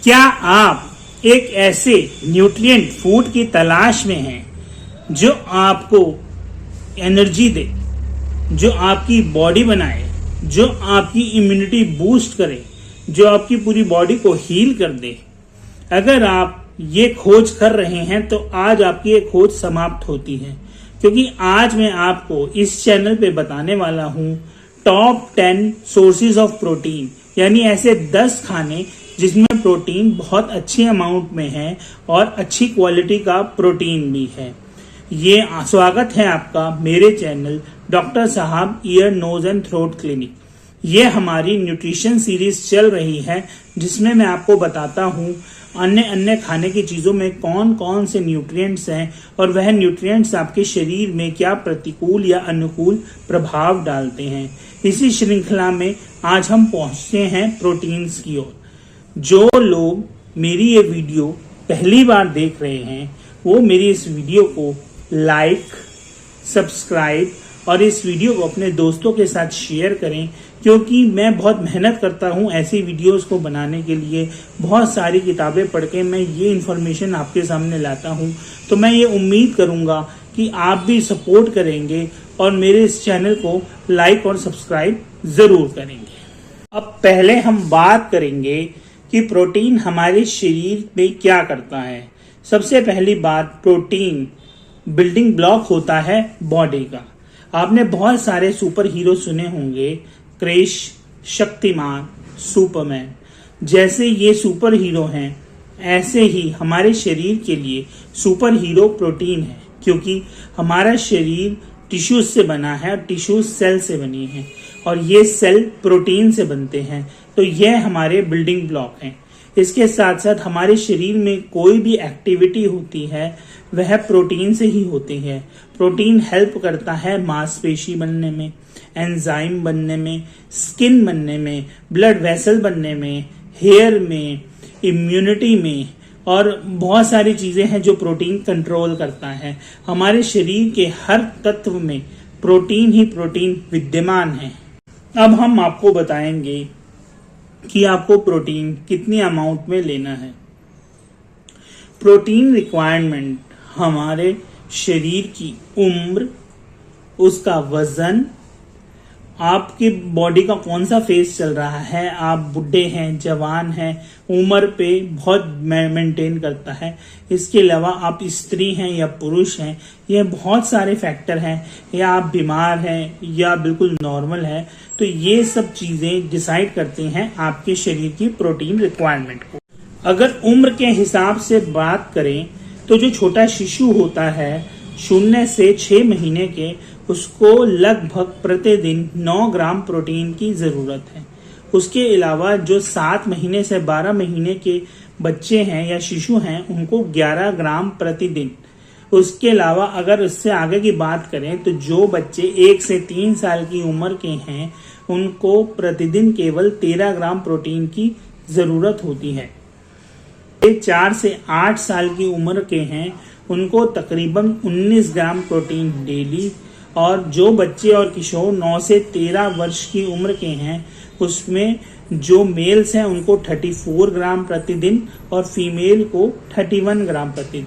क्या आप एक ऐसे न्यूट्रिएंट फूड की तलाश में हैं जो आपको एनर्जी दे, जो आपकी बॉडी बनाए, जो आपकी इम्यूनिटी बूस्ट करे, जो आपकी पूरी बॉडी को हील कर दे? अगर आप ये खोज कर रहे हैं तो आज आपकी ये खोज समाप्त होती है, क्योंकि आज मैं आपको इस चैनल पे बताने वाला हूँ टॉप 10 सोर्सेज ऑफ प्रोटीन, यानी ऐसे 10 खाने जिसमें प्रोटीन बहुत अच्छे अमाउंट में है और अच्छी क्वालिटी का प्रोटीन भी है। ये स्वागत है आपका मेरे चैनल डॉक्टर साहब ear nose and throat clinic. ये हमारी न्यूट्रिशन सीरीज चल रही है जिसमें मैं आपको बताता हूँ अन्य अन्य खाने की चीज़ों में कौन कौन से न्यूट्रिएंट्स हैं और वह न्यूट्रिएंट्स आपके शरीर में क्या प्रतिकूल या अनुकूल प्रभाव डालते हैं। इसी श्रृंखला में आज हम पहुंचते हैं प्रोटीन्स की ओर। जो लोग मेरी ये वीडियो पहली बार देख रहे हैं वो मेरी इस वीडियो को लाइक, सब्सक्राइब और इस वीडियो को अपने दोस्तों के साथ शेयर करें, क्योंकि मैं बहुत मेहनत करता हूं ऐसी वीडियोस को बनाने के लिए। बहुत सारी किताबें पढ़ के मैं ये इन्फॉर्मेशन आपके सामने लाता हूं, तो मैं ये उम्मीद करूंगा कि आप भी सपोर्ट करेंगे और मेरे इस चैनल को लाइक और सब्सक्राइब जरूर करेंगे। अब पहले हम बात करेंगे कि प्रोटीन हमारे शरीर में क्या करता है। सबसे पहली बात, प्रोटीन बिल्डिंग ब्लॉक होता है बॉडी का। आपने बहुत सारे सुपर हीरो सुने होंगे, क्रिश, शक्तिमान, सुपरमैन। जैसे ये सुपर हीरो हैं ऐसे ही हमारे शरीर के लिए सुपर हीरो प्रोटीन है, क्योंकि हमारा शरीर टिश्यूज से बना है और टिश्यूज सेल से बनी है और ये सेल प्रोटीन से बनते हैं, तो यह हमारे बिल्डिंग ब्लॉक हैं। इसके साथ साथ हमारे शरीर में कोई भी एक्टिविटी होती है वह प्रोटीन से ही होती है। प्रोटीन हेल्प करता है मांसपेशी बनने में, एंजाइम बनने में, स्किन बनने में, ब्लड वेसल बनने में, हेयर में, इम्यूनिटी में, और बहुत सारी चीजें हैं जो प्रोटीन कंट्रोल करता है। हमारे शरीर के हर तत्व में प्रोटीन ही प्रोटीन विद्यमान है। अब हम आपको बताएंगे कि आपको प्रोटीन कितनी अमाउंट में लेना है। प्रोटीन रिक्वायरमेंट हमारे शरीर की उम्र, उसका वजन, आपकी बॉडी का कौन सा फेज चल रहा है, आप बुढ़े हैं, जवान हैं, उम्र पे बहुत मेंटेन करता है। इसके अलावा आप स्त्री हैं या पुरुष हैं, यह बहुत सारे फैक्टर हैं, या आप बीमार हैं या बिल्कुल नॉर्मल है, तो ये सब चीजें डिसाइड करती हैं आपके शरीर की प्रोटीन रिक्वायरमेंट को। अगर उम्र के हिसाब से बात करें तो जो छोटा शिशु होता है 0 से 6 महीने के, उसको लगभग प्रतिदिन 9 ग्राम प्रोटीन की जरूरत है। उसके अलावा जो 7 महीने से 12 महीने के बच्चे हैं या शिशु हैं उनको 11 ग्राम प्रतिदिन। उसके अलावा अगर उससे आगे की बात करें तो जो बच्चे 1 से 3 साल की उम्र के हैं उनको प्रतिदिन केवल 13 ग्राम प्रोटीन की जरूरत होती है। 4 से 8 साल की उम्र के हैं उनको तकरीबन 19 ग्राम प्रोटीन डेली, और जो बच्चे और किशोर 9 से 13 वर्ष की उम्र के हैं उसमें जो मेल्स हैं उनको 34 ग्राम प्रतिदिन और फीमेल को 31 ग्राम प्रतिदिन।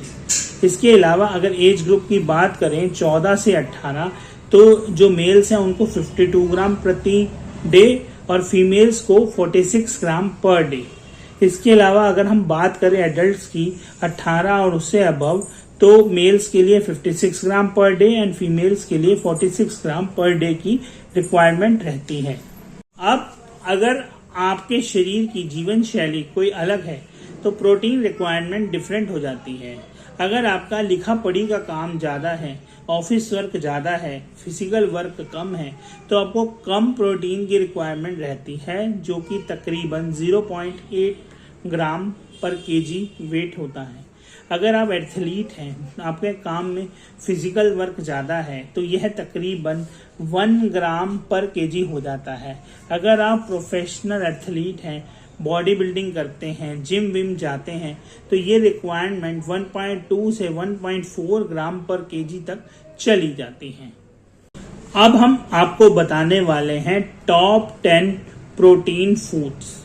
इसके अलावा अगर एज ग्रुप की बात करें 14 से 18, तो जो मेल्स हैं उनको 52 ग्राम प्रति डे और फीमेल्स को 46 ग्राम पर डे। इसके अलावा अगर हम बात करें एडल्ट्स की 18 और उससे अबव, तो मेल्स के लिए 56 ग्राम पर डे एंड फीमेल्स के लिए 46 ग्राम पर डे की रिक्वायरमेंट रहती है। अब अगर आपके शरीर की जीवन शैली कोई अलग है तो प्रोटीन रिक्वायरमेंट डिफरेंट हो जाती है। अगर आपका लिखा पढ़ी का काम ज़्यादा है, ऑफिस वर्क ज़्यादा है, फिजिकल वर्क कम है, तो आपको कम प्रोटीन की रिक्वायरमेंट रहती है, जो कि तकरीबन 0.8 ग्राम पर केजी वेट होता है। अगर आप एथलीट हैं, आपके काम में फिजिकल वर्क ज़्यादा है, तो यह तकरीबन 1 ग्राम पर केजी हो जाता है। अगर आप प्रोफेशनल एथलीट हैं, बॉडी बिल्डिंग करते हैं, जिम विम जाते हैं, तो ये रिक्वायरमेंट 1.2 से 1.4 ग्राम पर केजी तक चली जाती है। अब हम आपको बताने वाले हैं टॉप 10 प्रोटीन फूड्स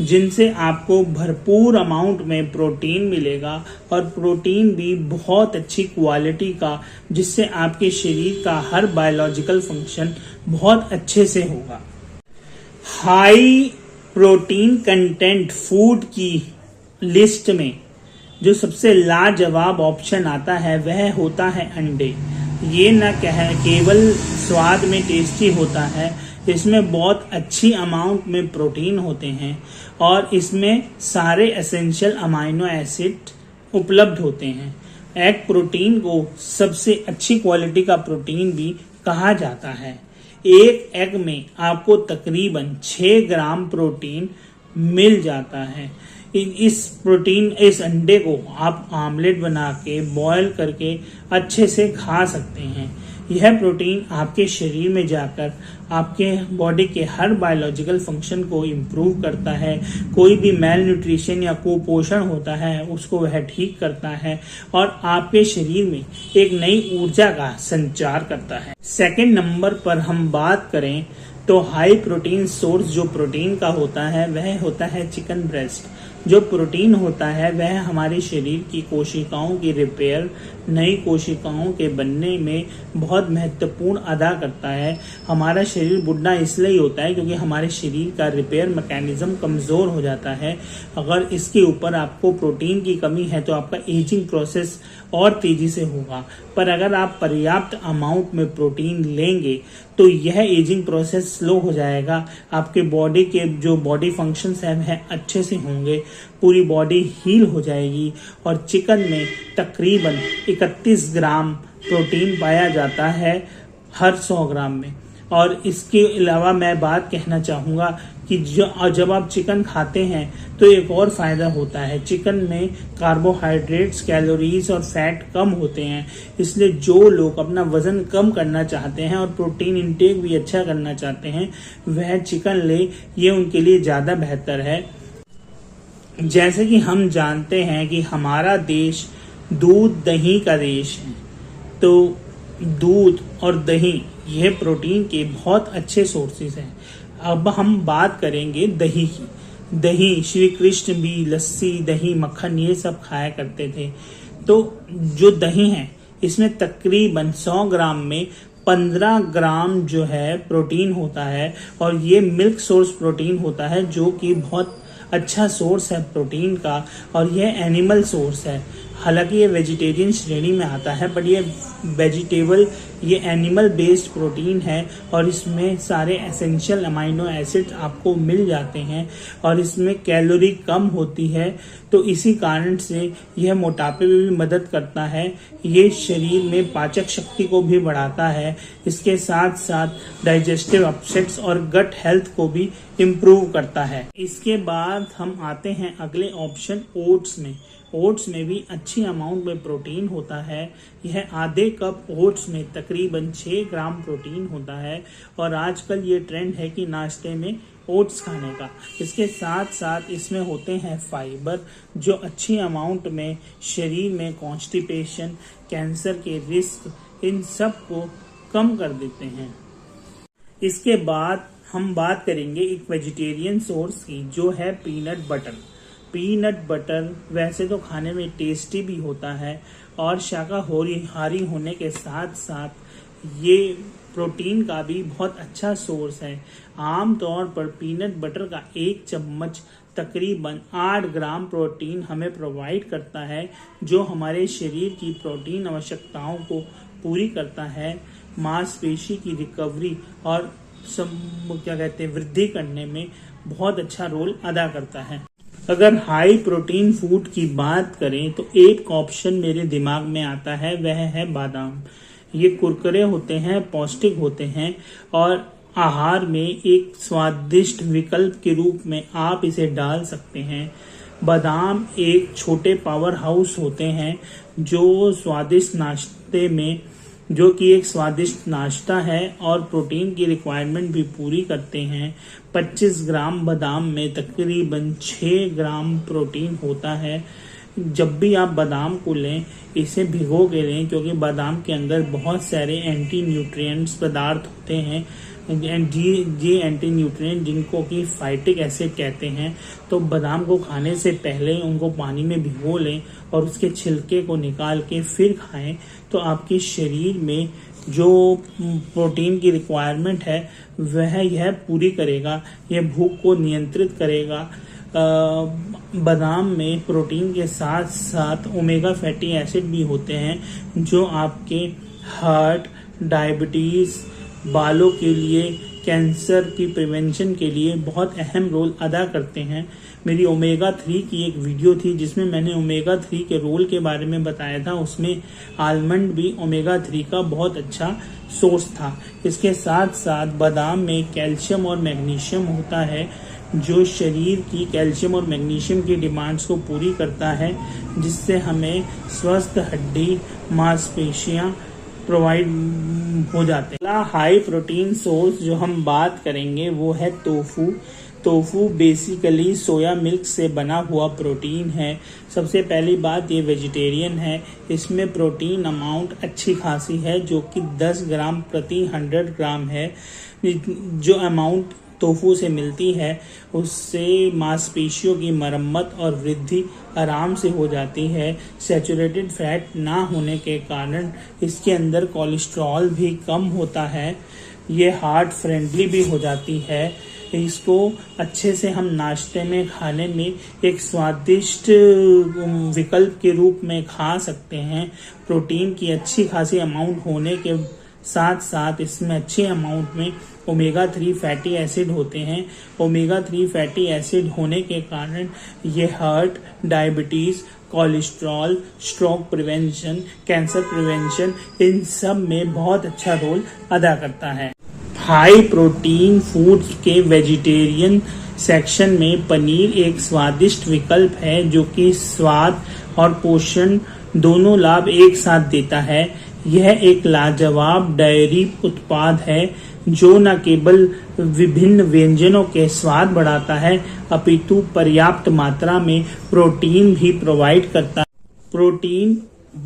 जिनसे आपको भरपूर अमाउंट में प्रोटीन मिलेगा और प्रोटीन भी बहुत अच्छी क्वालिटी का, जिससे आपके शरीर का हर बायोलॉजिकल फंक्शन बहुत अच्छे से होगा। हाई प्रोटीन कंटेंट फूड की लिस्ट में जो सबसे लाजवाब ऑप्शन आता है वह होता है अंडे। ये न केवल स्वाद में टेस्टी होता है, इसमें बहुत अच्छी अमाउंट में प्रोटीन होते हैं और इसमें सारे एसेंशियल अमाइनो एसिड उपलब्ध होते हैं। एग प्रोटीन को सबसे अच्छी क्वालिटी का प्रोटीन भी कहा जाता है। एक एग में आपको तकरीबन 6 ग्राम प्रोटीन मिल जाता है। इस अंडे को आप आमलेट बना के बॉयल करके अच्छे से खा सकते हैं। यह प्रोटीन आपके शरीर में जाकर आपके बॉडी के हर बायोलॉजिकल फंक्शन को इम्प्रूव करता है। कोई भी मेल न्यूट्रिशन या कुपोषण होता है उसको वह ठीक करता है और आपके शरीर में एक नई ऊर्जा का संचार करता है। सेकंड नंबर पर हम बात करें तो हाई प्रोटीन सोर्स जो प्रोटीन का होता है वह होता है चिकन ब्रेस्ट। जो प्रोटीन होता है वह हमारे शरीर की कोशिकाओं की रिपेयर, नई कोशिकाओं के बनने में बहुत महत्वपूर्ण अदा करता है। हमारा शरीर बुढ़ा इसलिए होता है क्योंकि हमारे शरीर का रिपेयर मैकेनिज्म कमज़ोर हो जाता है। अगर इसके ऊपर आपको प्रोटीन की कमी है तो आपका एजिंग प्रोसेस और तेजी से होगा। पर अगर आप पर्याप्त अमाउंट में प्रोटीन लेंगे तो यह एजिंग प्रोसेस स्लो हो जाएगा। आपके बॉडी के जो बॉडी फंक्शंस हैं वह अच्छे से होंगे, पूरी बॉडी हील हो जाएगी। और चिकन में तकरीबन 31 ग्राम प्रोटीन पाया जाता है हर 100 ग्राम में। और इसके अलावा मैं बात कहना चाहूँगा कि जब आप चिकन खाते हैं तो एक और फायदा होता है। चिकन में कार्बोहाइड्रेट्स, कैलोरीज और फैट कम होते हैं, इसलिए जो लोग अपना वजन कम करना चाहते हैं और प्रोटीन इंटेक भी अच्छा करना चाहते हैं वह चिकन ले, ये उनके लिए ज़्यादा बेहतर है। जैसे कि हम जानते हैं कि हमारा देश दूध दही का देश है, तो दूध और दही यह प्रोटीन के बहुत अच्छे सोर्सेज हैं। अब हम बात करेंगे दही की। दही, श्री कृष्ण भी लस्सी, दही, मक्खन ये सब खाया करते थे। तो जो दही है इसमें तकरीबन 100 ग्राम में 15 ग्राम जो है प्रोटीन होता है और ये मिल्क सोर्स प्रोटीन होता है जो कि बहुत अच्छा सोर्स है प्रोटीन का, और यह एनिमल सोर्स है। हालांकि ये वेजिटेरियन श्रेणी में आता है, बट ये एनिमल बेस्ड प्रोटीन है और इसमें सारे एसेंशियल अमाइनो एसिड आपको मिल जाते हैं और इसमें कैलोरी कम होती है। तो इसी कारण से यह मोटापे में भी मदद करता है। ये शरीर में पाचक शक्ति को भी बढ़ाता है। इसके साथ साथ डाइजेस्टिव अपसेट्स और गट हेल्थ को भी इम्प्रूव करता है। इसके बाद हम आते हैं अगले ऑप्शन ओट्स में। ओट्स में भी अच्छी अमाउंट में प्रोटीन होता है। यह आधे कप ओट्स में तकरीबन 6 ग्राम प्रोटीन होता है और आजकल ये ट्रेंड है कि नाश्ते में ओट्स खाने का। इसके साथ साथ इसमें होते हैं फाइबर जो अच्छी अमाउंट में शरीर में कॉन्स्टिपेशन, कैंसर के रिस्क, इन सब को कम कर देते हैं। इसके बाद हम बात करेंगे एक वेजिटेरियन सोर्स की जो है पीनट बटर। पीनट बटर वैसे तो खाने में टेस्टी भी होता है और शाकाहारी होने के साथ साथ ये प्रोटीन का भी बहुत अच्छा सोर्स है। आमतौर पर पीनट बटर का 1 चम्मच तकरीबन 8 ग्राम प्रोटीन हमें प्रोवाइड करता है, जो हमारे शरीर की प्रोटीन आवश्यकताओं को पूरी करता है। मांसपेशी की रिकवरी और वृद्धि करने में बहुत अच्छा रोल अदा करता है। अगर हाई प्रोटीन फूड की बात करें तो एक ऑप्शन मेरे दिमाग में आता है, वह है बादाम। ये कुरकुरे होते हैं, पौष्टिक होते हैं और आहार में एक स्वादिष्ट विकल्प के रूप में आप इसे डाल सकते हैं। बादाम एक छोटे पावर हाउस होते हैं जो कि एक स्वादिष्ट नाश्ता है और प्रोटीन की रिक्वायरमेंट भी पूरी करते हैं। 25 ग्राम बादाम में तकरीबन 6 ग्राम प्रोटीन होता है। जब भी आप बादाम को लें इसे भिगो के लें, क्योंकि बादाम के अंदर बहुत सारे एंटी न्यूट्रिएंट्स पदार्थ होते हैं ये एंटी न्यूट्रिएंट जिनको कि फाइटिक एसिड कहते हैं। तो बादाम को खाने से पहले उनको पानी में भिगो लें और उसके छिलके को निकाल के फिर खाएं, तो आपके शरीर में जो प्रोटीन की रिक्वायरमेंट है वह यह पूरी करेगा। यह भूख को नियंत्रित करेगा। बादाम में प्रोटीन के साथ साथ ओमेगा फैटी एसिड भी होते हैं जो आपके हार्ट, डायबिटीज, बालों के लिए, कैंसर की प्रिवेंशन के लिए बहुत अहम रोल अदा करते हैं। मेरी ओमेगा 3 की एक वीडियो थी जिसमें मैंने ओमेगा 3 के रोल के बारे में बताया था। उसमें आलमंड भी ओमेगा 3 का बहुत अच्छा सोर्स था। इसके साथ साथ बादाम में कैल्शियम और मैग्नीशियम होता है जो शरीर की कैल्शियम और मैग्नीशियम की डिमांड्स को पूरी करता है, जिससे हमें स्वस्थ हड्डी, मांसपेशियां प्रोवाइड हो जाते हैं। हाई प्रोटीन सोर्स जो हम बात करेंगे वो है tofu. Tofu basically soya milk से बना हुआ प्रोटीन है। सबसे पहली बात, ये वेजिटेरियन है। इसमें प्रोटीन अमाउंट अच्छी खासी है जो कि 10 ग्राम प्रति 100 ग्राम है। जो अमाउंट टोफू से मिलती है उससे मांसपेशियों की मरम्मत और वृद्धि आराम से हो जाती है। सैचुरेटेड फैट ना होने के कारण इसके अंदर कोलेस्ट्रॉल भी कम होता है। ये हार्ट फ्रेंडली भी हो जाती है। इसको अच्छे से हम नाश्ते में खाने में एक स्वादिष्ट विकल्प के रूप में खा सकते हैं। प्रोटीन की अच्छी खासी अमाउंट होने के साथ साथ इसमें अच्छे अमाउंट में ओमेगा 3 फैटी एसिड होते हैं। ओमेगा 3 फैटी एसिड होने के कारण ये heart, diabetes, cholesterol, stroke prevention, cancer prevention, इन सब में बहुत अच्छा रोल अदा करता है। हाई प्रोटीन फूड्स के वेजिटेरियन सेक्शन में पनीर एक स्वादिष्ट विकल्प है जो कि स्वाद और पोषण दोनों लाभ एक साथ देता है। यह एक लाजवाब डेयरी उत्पाद है जो न केवल विभिन्न व्यंजनों के स्वाद बढ़ाता है अपितु पर्याप्त मात्रा में प्रोटीन भी प्रोवाइड करता है। प्रोटीन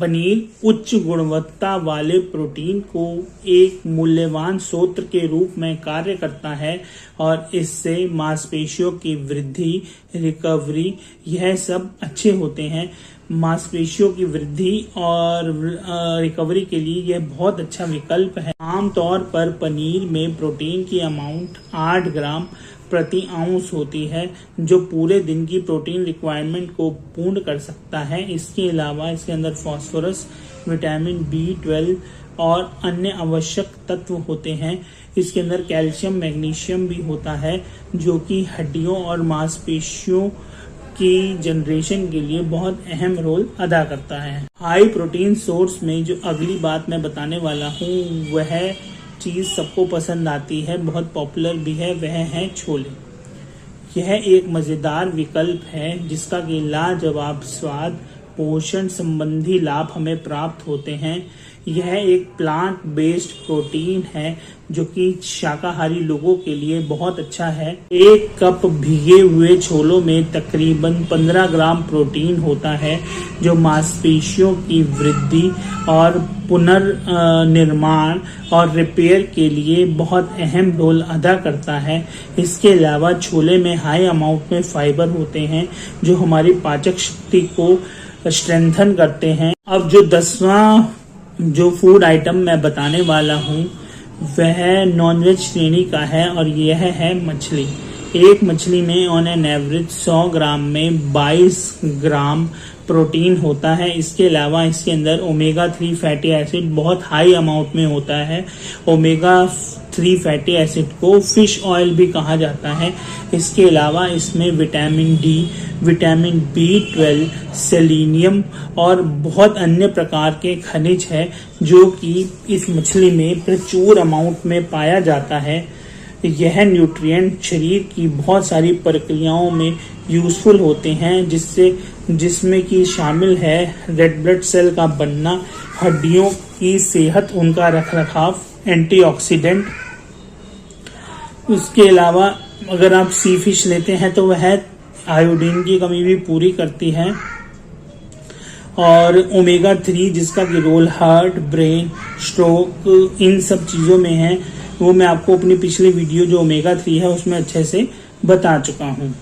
पनीर उच्च गुणवत्ता वाले प्रोटीन को एक मूल्यवान स्रोत के रूप में कार्य करता है और इससे मांसपेशियों की वृद्धि, रिकवरी, यह सब अच्छे होते हैं। मांसपेशियों की वृद्धि और रिकवरी के लिए यह बहुत अच्छा विकल्प है। आमतौर पर पनीर में प्रोटीन की अमाउंट 8 ग्राम प्रति आउंस होती है जो पूरे दिन की प्रोटीन रिक्वायरमेंट को पूर्ण कर सकता है। इसके अलावा इसके अंदर फास्फोरस, विटामिन B12 और अन्य आवश्यक तत्व होते हैं। इसके अंदर कैल्शियम, मैग्नीशियम भी होता है जो कि हड्डियों और मांसपेशियों की जनरेशन के लिए बहुत अहम रोल अदा करता है। हाई प्रोटीन सोर्स में जो अगली बात मैं बताने वाला हूँ वह चीज सबको पसंद आती है, बहुत पॉपुलर भी है, वह है छोले। यह एक मजेदार विकल्प है जिसका कि लाजवाब स्वाद, पोषण संबंधी लाभ हमें प्राप्त होते हैं। यह एक प्लांट बेस्ड प्रोटीन है जो कि शाकाहारी लोगों के लिए बहुत अच्छा है। 1 कप भीगे हुए छोलों में तकरीबन 15 ग्राम प्रोटीन होता है जो मांसपेशियों की वृद्धि और पुनर्निर्माण और रिपेयर के लिए बहुत अहम रोल अदा करता है। इसके अलावा छोले में हाई अमाउंट में फाइबर होते हैं जो हमारी पाचक शक्ति को स्ट्रेंथन करते हैं। अब जो 10वां जो फूड आइटम मैं बताने वाला हूँ वह नॉनवेज श्रेणी का है और यह है मछली। एक मछली में ऑन एन एवरेज 100 ग्राम में 22 ग्राम प्रोटीन होता है। इसके अलावा इसके अंदर ओमेगा 3 फैटी एसिड बहुत हाई अमाउंट में होता है। ओमेगा 3 फैटी एसिड को फिश ऑयल भी कहा जाता है। इसके अलावा इसमें vitamin D, vitamin B12, selenium और बहुत अन्य प्रकार के खनिज है जो कि इस मछली में प्रचुर अमाउंट में पाया जाता है। यह न्यूट्रिएंट शरीर की बहुत सारी प्रक्रियाओं में यूजफुल होते हैं जिसमें कि शामिल है रेड ब्लड सेल का बनना, हड्डियों की सेहत, उनका रखरखाव, एंटीऑक्सीडेंट। उसके अलावा अगर आप सी फिश लेते हैं तो वह आयोडीन की कमी भी पूरी करती है। और ओमेगा 3 जिसका कि रोल हार्ट, ब्रेन, स्ट्रोक, इन सब चीज़ों में है, वो मैं आपको अपनी पिछली वीडियो जो ओमेगा 3 है उसमें अच्छे से बता चुका हूँ।